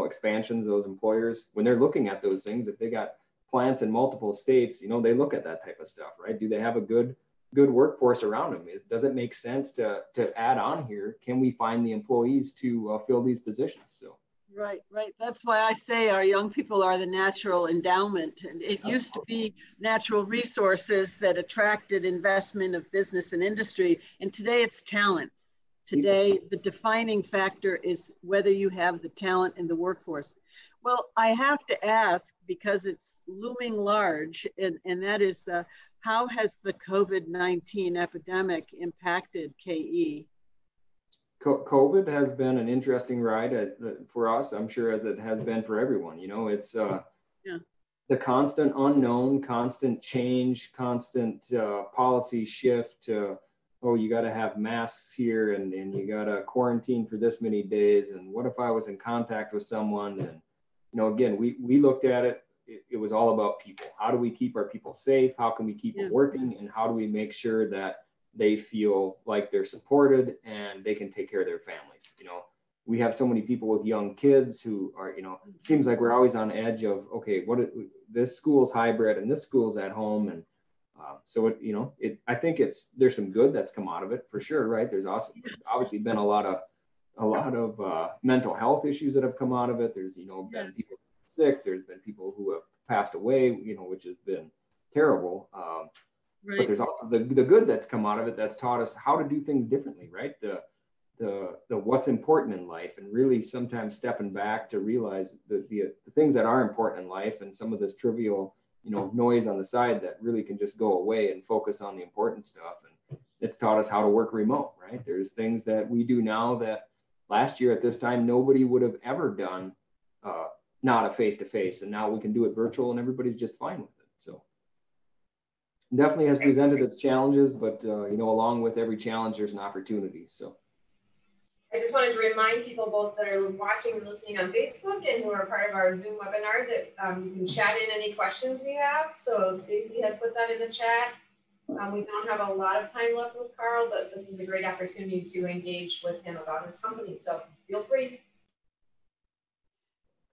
expansions of those employers. When they're looking at those things, if they got plants in multiple states, they look at that type of stuff, right? Do they have a good workforce around them? Does it make sense to add on here? Can we find the employees to fill these positions? So right. That's why I say our young people are the natural endowment. And it used to be natural resources that attracted investment of business and industry, and today it's talent. Today, the defining factor is whether you have the talent and the workforce. Well, I have to ask, because it's looming large, and that is how has the COVID-19 epidemic impacted KE? COVID has been an interesting ride for us, I'm sure, as it has been for everyone. It's the constant unknown, constant change, constant policy shift to, you got to have masks here, and you got to quarantine for this many days. And what if I was in contact with someone? And, again, we looked at it. It was all about people. How do we keep our people safe? How can we keep them working? And how do we make sure that they feel like they're supported and they can take care of their families? We have so many people with young kids who are, it seems like we're always on edge of, okay, this school's hybrid and this school's at home. And so I think there's some good that's come out of it for sure, right? There's also obviously been a lot of mental health issues that have come out of it. There's, been people sick. There's been people who have passed away, which has been terrible. Right. But there's also the good that's come out of it, that's taught us how to do things differently, right? The what's important in life, and really sometimes stepping back to realize the things that are important in life, and some of this trivial noise on the side that really can just go away and focus on the important stuff. And it's taught us how to work remote, right? There's things that we do now that last year at this time, nobody would have ever done, not a face-to-face. And now we can do it virtual and everybody's just fine with it. So it definitely has presented its challenges, but along with every challenge, there's an opportunity. So I just wanted to remind people both that are watching and listening on Facebook and who are part of our Zoom webinar that you can chat in any questions we have. So Stacy has put that in the chat. We don't have a lot of time left with Karl, but this is a great opportunity to engage with him about his company. So feel free.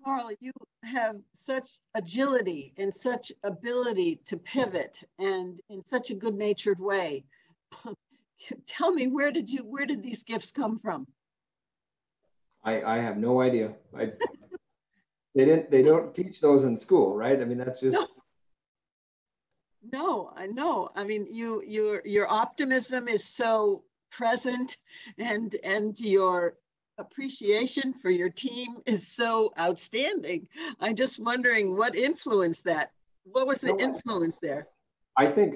Karl, you have such agility and such ability to pivot, and in such a good-natured way. Tell me, where did these gifts come from? I have no idea. They don't teach those in school, right? I mean, that's just. No, I know. I mean, your optimism is so present, and your appreciation for your team is so outstanding. I'm just wondering what influenced that. What was the influence there? I think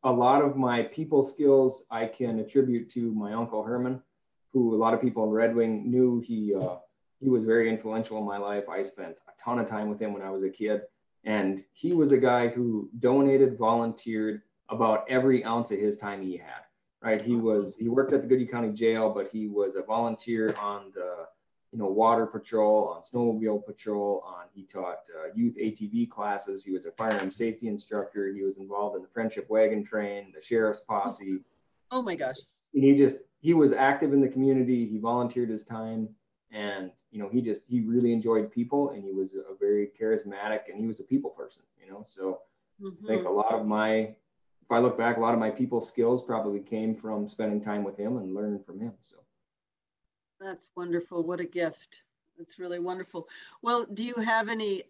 a lot of my people skills I can attribute to my Uncle Herman, who a lot of people in Red Wing knew. He was very influential in my life. I spent a ton of time with him when I was a kid. And he was a guy who donated, volunteered about every ounce of his time he had, right? He worked at the Goodhue County Jail, but he was a volunteer on the, water patrol, on snowmobile patrol, he taught youth ATV classes. He was a firearm safety instructor. He was involved in the Friendship Wagon Train, the Sheriff's Posse. Oh my gosh. And he was active in the community. He volunteered his time. And, he really enjoyed people, and he was a very charismatic, and he was a people person, so I think if I look back, a lot of my people skills probably came from spending time with him and learning from him. So that's wonderful. What a gift. That's really wonderful. Well, do you have any,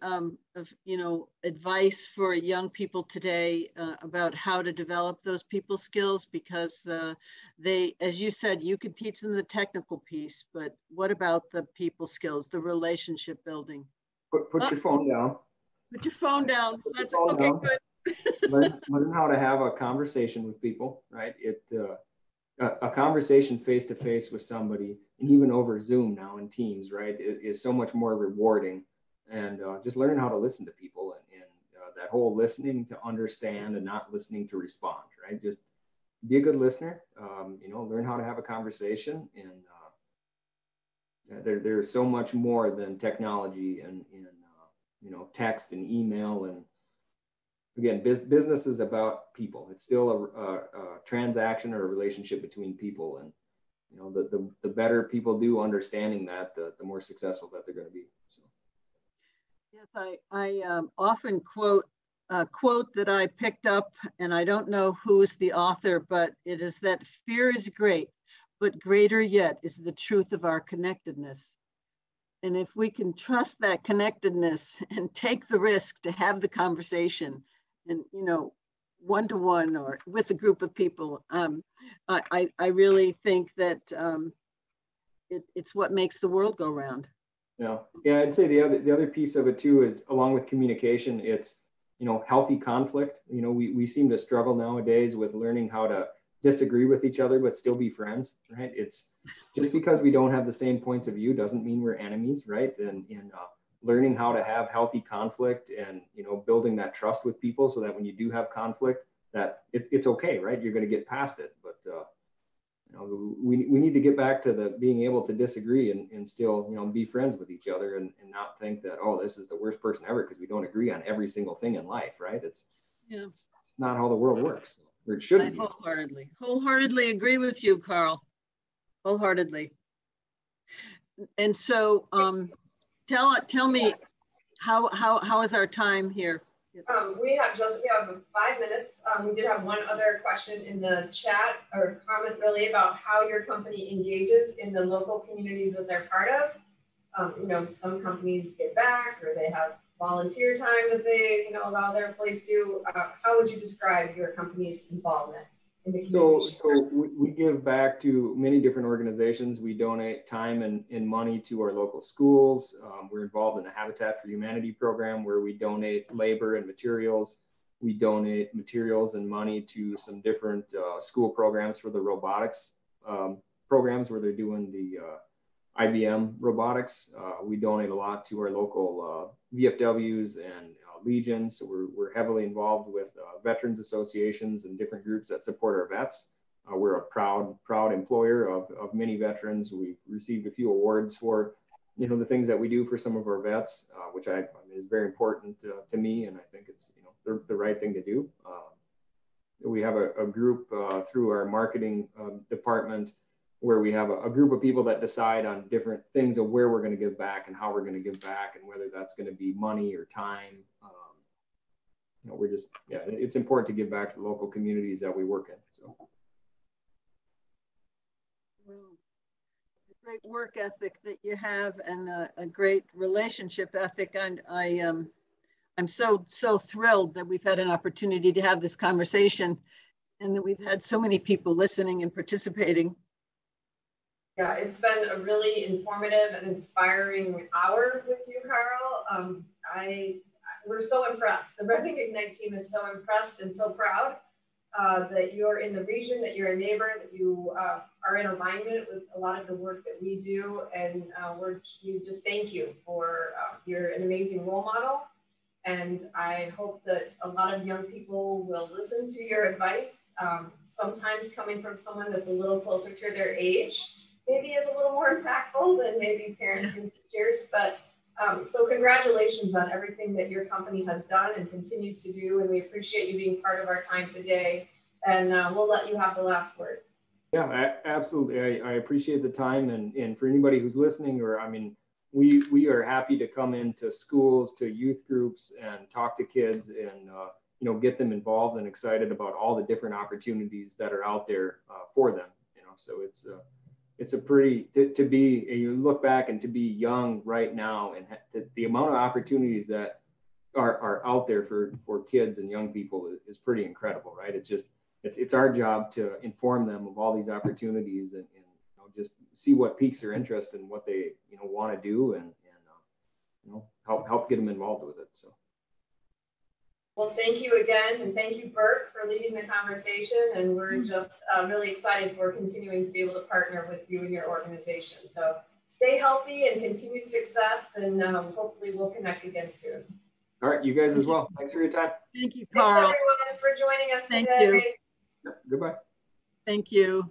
advice for young people today about how to develop those people skills? Because they, as you said, you could teach them the technical piece, but what about the people skills, the relationship building? Put your phone down. Put your phone down. That's okay. Down. Good. learn how to have a conversation with people, right? A conversation face-to-face with somebody, and even over Zoom now in Teams, right, is so much more rewarding. And just learn how to listen to people, and that whole listening to understand and not listening to respond, right? Just be a good listener, learn how to have a conversation. And there's so much more than technology and text and email. And again, business is about people. It's still a transaction or a relationship between people. And, the better people do understanding that, the more successful that they're going to be. So. Yes, I often quote a quote that I picked up, and I don't know who's the author, but it is that fear is great, but greater yet is the truth of our connectedness. And if we can trust that connectedness and take the risk to have the conversation, and one-to-one or with a group of people, I really think that it's what makes the world go round. Yeah, I'd say the other piece of it too is, along with communication, it's healthy conflict. We seem to struggle nowadays with learning how to disagree with each other but still be friends, right? It's just because we don't have the same points of view doesn't mean we're enemies, right? And learning how to have healthy conflict, and building that trust with people, so that when you do have conflict, that it's okay, right? You're going to get past it. But we need to get back to being able to disagree and still be friends with each other, and not think that, oh, this is the worst person ever because we don't agree on every single thing in life, right? It's not how the world works, or it shouldn't. I wholeheartedly agree with you, Karl. Wholeheartedly. And so tell me, how is our time here? We have 5 minutes. We did have one other question in the chat, or comment really, about how your company engages in the local communities that they're part of. Some companies give back, or they have volunteer time that they allow their employees to do. How would you describe your company's involvement? in the community? So we give back to many different organizations. We donate time and money to our local schools. We're involved in the Habitat for Humanity program where we donate labor and materials. We donate materials and money to some different school programs for the robotics programs where they're doing the IBM robotics. We donate a lot to our local VFWs and Legions. So we're heavily involved with veterans associations and different groups that support our vets. We're a proud employer of many veterans. We've received a few awards for, you know, the things that we do for some of our vets, which I mean, is very important to me, and I think it's, you know, the right thing to do. We have a group through our marketing department where we have a group of people that decide on different things of where we're going to give back and how we're going to give back, and whether that's going to be money or time. You know, we're just, yeah, it's important to give back to the local communities that we work in. So. Well, a great work ethic that you have, and a great relationship ethic. And I'm so thrilled that we've had an opportunity to have this conversation, and that we've had so many people listening and participating. Yeah, it's been a really informative and inspiring hour with you, Karl. We're so impressed. The Red Wing Ignite team is so impressed and so proud that you're in the region, that you're a neighbor, that you are in alignment with a lot of the work that we do. And we just thank you for, you're an amazing role model. And I hope that a lot of young people will listen to your advice, sometimes coming from someone that's a little closer to their age, maybe is a little more impactful than maybe parents and teachers. But so congratulations on everything that your company has done and continues to do. And we appreciate you being part of our time today. And we'll let you have the last word. Yeah, absolutely. I appreciate the time. And for anybody who's listening, or, I mean, we are happy to come into schools, to youth groups, and talk to kids, and you know, get them involved and excited about all the different opportunities that are out there for them. You know, so it's a pretty, to be, you look back and to be young right now, and the amount of opportunities that are out there for kids and young people is pretty incredible, right? It's just, it's our job to inform them of all these opportunities, and you know, just see what piques their interest and what they, you know, want to do, and you know, help get them involved with it. So. Well, thank you again, and thank you, Burke, for leading the conversation. And we're just really excited for continuing to be able to partner with you and your organization. So stay healthy and continued success, and hopefully we'll connect again soon. All right, you guys as well. Thanks for your time. Thank you, Karl. Thanks, everyone, for joining us today. Thank you. Yeah, goodbye. Thank you.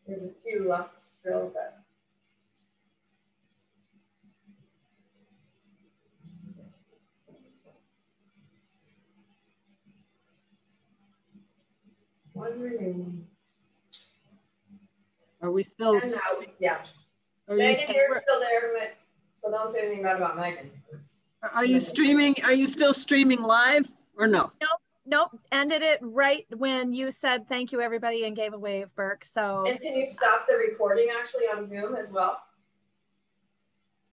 There's a few left still, but one remaining. Are we still? And yeah. Are Megan, you still, you're still there, so don't say anything bad about Megan. are you streaming? Are you still streaming live or no? Nope. Ended it right when you said thank you, everybody, and gave a wave, Burke. So. And can you stop the recording actually on Zoom as well?